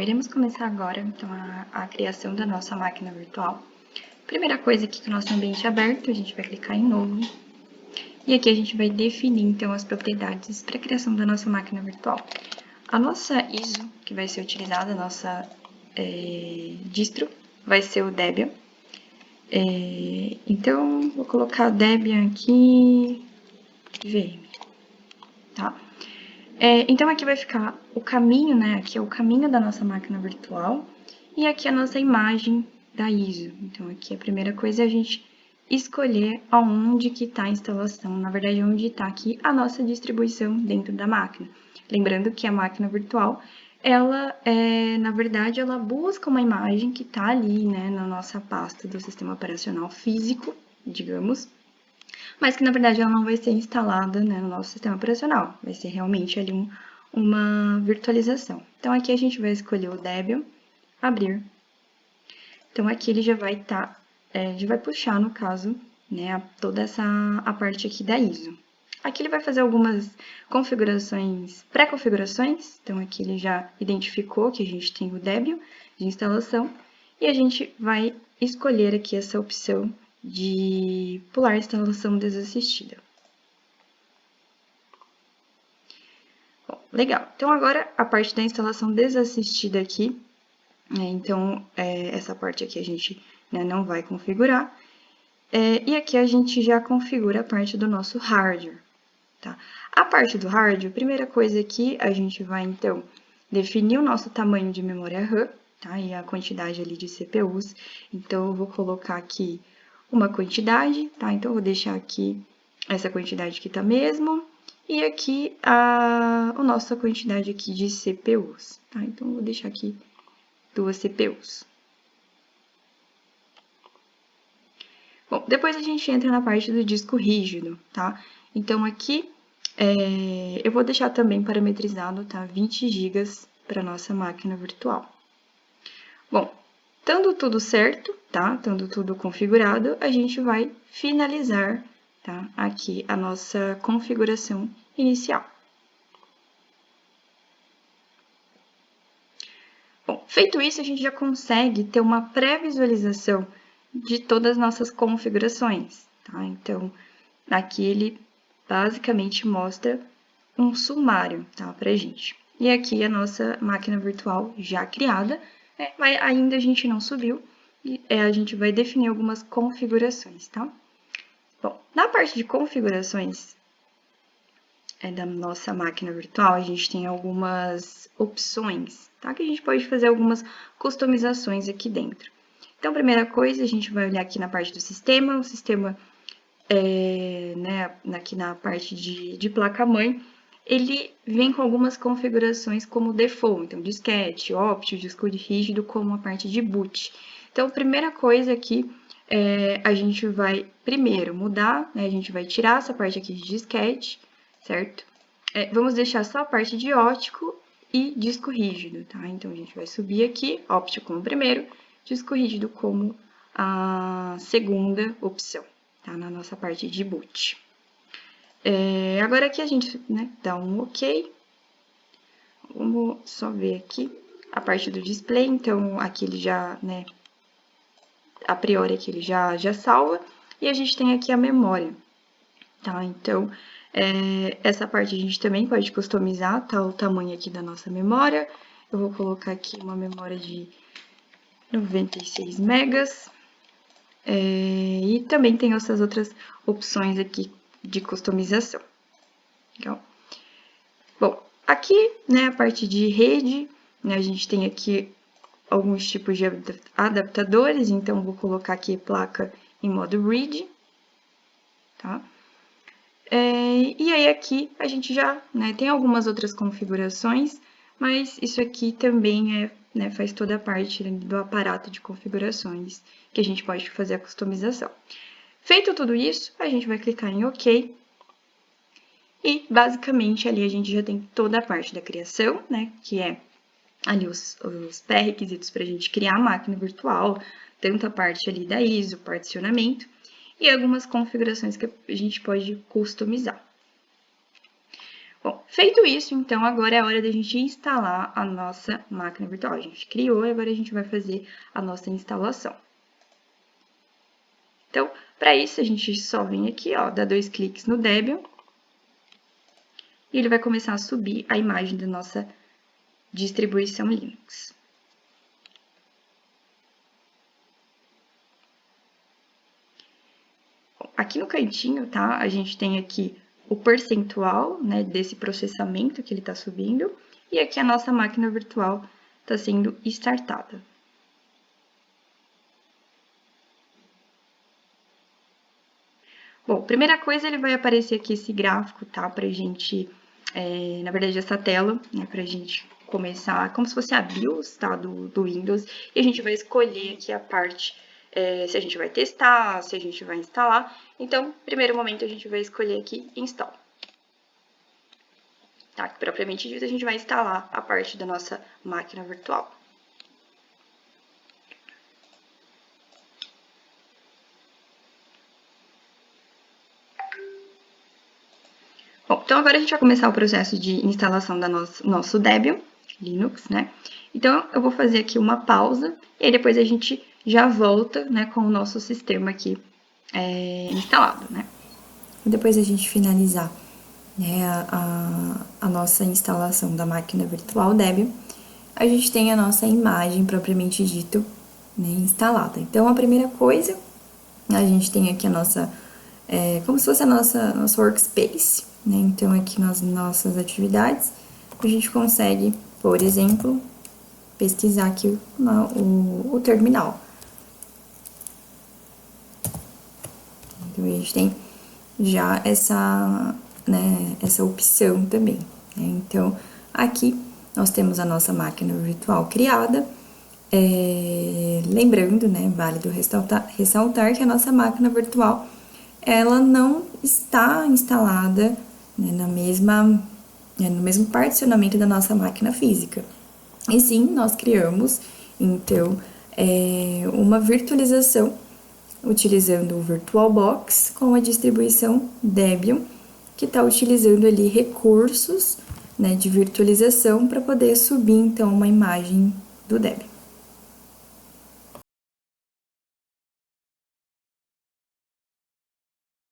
iremos começar agora, então, a criação da nossa máquina virtual. Primeira coisa aqui, que o nosso ambiente é aberto, a gente vai clicar em Novo. E aqui a gente vai definir, então, as propriedades para a criação da nossa máquina virtual. A nossa ISO, que vai ser utilizada, a nossa distro, vai ser o Debian. Então, vou colocar Debian aqui, VM, tá? Então, aqui vai ficar o caminho, né? Aqui é o caminho da nossa máquina virtual e aqui a nossa imagem da ISO. Então, aqui a primeira coisa é a gente escolher aonde que está a instalação, na verdade, onde está aqui a nossa distribuição dentro da máquina. Lembrando que a máquina virtual, ela, na verdade, ela busca uma imagem que está ali, né, na nossa pasta do sistema operacional físico, digamos, mas que na verdade ela não vai ser instalada, né, no nosso sistema operacional, vai ser realmente ali uma virtualização. Então aqui a gente vai escolher o Debian, abrir. Então aqui ele já vai estar, já vai puxar no caso, né, toda a parte aqui da ISO. Aqui ele vai fazer algumas configurações, pré-configurações, então aqui ele já identificou que a gente tem o Debian de instalação, e a gente vai escolher aqui essa opção de pular a instalação desassistida. Bom, legal. Então, agora a parte da instalação desassistida aqui, né, então, essa parte aqui a gente, né, não vai configurar. E aqui a gente já configura a parte do nosso hardware, tá? A parte do hardware, a primeira coisa aqui, a gente vai, então, definir o nosso tamanho de memória RAM, tá? E a quantidade ali de CPUs. Então, eu vou colocar aqui uma quantidade, tá? Então, eu vou deixar aqui essa quantidade que tá mesmo, e aqui a nossa quantidade aqui de CPUs, tá? Então, eu vou deixar aqui 2 CPUs. Bom, depois a gente entra na parte do disco rígido, tá? Então, aqui eu vou deixar também parametrizado, tá? 20 GB para nossa máquina virtual. Bom, estando tudo certo, tá? Estando tudo configurado, a gente vai finalizar, tá? Aqui a nossa configuração inicial. Bom, feito isso, a gente já consegue ter uma pré-visualização de todas as nossas configurações, tá? Então, aqui ele basicamente mostra um sumário, tá? Pra gente. E aqui a nossa máquina virtual já criada, mas ainda a gente não subiu, e a gente vai definir algumas configurações, tá? Bom, na parte de configurações da nossa máquina virtual, a gente tem algumas opções, tá? Que a gente pode fazer algumas customizações aqui dentro. Então, primeira coisa, a gente vai olhar aqui na parte do sistema, o sistema, né, aqui na parte de placa-mãe, ele vem com algumas configurações como default, então disquete, opt, disco rígido, como a parte de boot. Então, a primeira coisa aqui, a gente vai primeiro mudar, né, a gente vai tirar essa parte aqui de disquete, certo? Vamos deixar só a parte de óptico e disco rígido, tá? Então, a gente vai subir aqui, óptico como primeiro, disco rígido como a segunda opção, tá? Na nossa parte de boot. Agora aqui a gente, né, dá um OK. Vamos só ver aqui a parte do display. Então, aqui ele já, né, a priori aqui ele já salva. E a gente tem aqui a memória, tá? Então, essa parte a gente também pode customizar, tá? O tamanho aqui da nossa memória. Eu vou colocar aqui uma memória de 96 megas. E também tem essas outras opções aqui de customização. Legal? Bom, aqui, né, a parte de rede, né, a gente tem aqui alguns tipos de adaptadores, então vou colocar aqui placa em modo read, tá? E aí aqui a gente já, né, tem algumas outras configurações, mas isso aqui também né, faz toda a parte do aparato de configurações que a gente pode fazer a customização. Feito tudo isso, a gente vai clicar em OK. E, basicamente, ali a gente já tem toda a parte da criação, né? Que é ali os pré-requisitos para a gente criar a máquina virtual, tanto a parte ali da ISO, particionamento, e algumas configurações que a gente pode customizar. Bom, feito isso, então, agora é a hora da gente instalar a nossa máquina virtual. A gente criou e agora a gente vai fazer a nossa instalação. Então, para isso, a gente só vem aqui, ó, dá 2 cliques no Debian, e ele vai começar a subir a imagem da nossa distribuição Linux. Bom, aqui no cantinho, tá, a gente tem aqui o percentual, né, desse processamento que ele está subindo, e aqui a nossa máquina virtual está sendo startada. Bom, primeira coisa, ele vai aparecer aqui esse gráfico, tá? Pra gente, na verdade, essa tela, né? Pra gente começar, como se fosse a BIOS, tá? Do Windows. E a gente vai escolher aqui a parte, se a gente vai testar, se a gente vai instalar. Então, primeiro momento, a gente vai escolher aqui Install. Tá? Que propriamente dito, a gente vai instalar a parte da nossa máquina virtual. Bom, então agora a gente vai começar o processo de instalação da nosso Debian Linux, né? Então, eu vou fazer aqui uma pausa e aí depois a gente já volta, né, com o nosso sistema aqui instalado, né? Depois a gente finalizar, né, a nossa instalação da máquina virtual Debian, a gente tem a nossa imagem propriamente dito, né, instalada. Então, a primeira coisa, a gente tem aqui a nossa, como se fosse a nossa workspace, né? Então, aqui nas nossas atividades, a gente consegue, por exemplo, pesquisar aqui o terminal. Então, a gente tem já essa opção também, né? Então, aqui nós temos a nossa máquina virtual criada. Lembrando, né, válido ressaltar que a nossa máquina virtual, ela não está instalada, né, no mesmo particionamento da nossa máquina física. E sim, nós criamos, então, uma virtualização utilizando o VirtualBox com a distribuição Debian, que está utilizando ali recursos, né, de virtualização para poder subir, então, uma imagem do Debian.